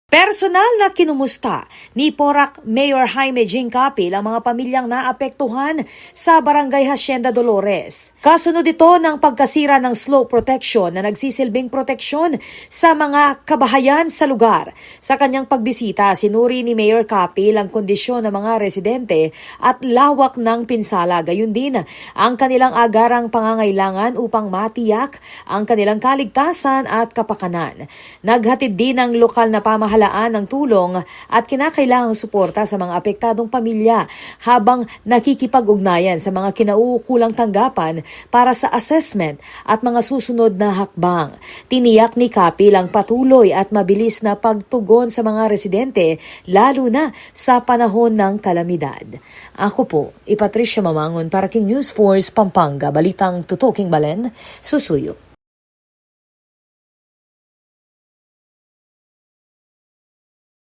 Personal na kinumusta ni Porac Mayor Jaime Jing Capil ang mga pamilyang naapektuhan sa Barangay Hacienda Dolores. Kasunod ito ng pagkasira ng slope protection na nagsisilbing proteksyon sa mga kabahayan sa lugar. Sa kanyang pagbisita, sinuri ni Mayor Capil ang kondisyon ng mga residente at lawak ng pinsala. Gayun din ang kanilang agarang pangangailangan upang matiyak ang kanilang kaligtasan at kapakanan. Naghatid din ang lokal na pamahalaan ng tulong at kinakailangang suporta sa mga apektadong pamilya habang nakikipag-ugnayan sa mga kinauukulang tanggapan para sa assessment at mga susunod na hakbang. Tiniyak ni Capil ang patuloy at mabilis na pagtugon sa mga residente lalo na sa panahon ng kalamidad. Ako po, Patricia Mamangon para King News Force Pampanga, Balitang Tutuking Balen, Susuyo.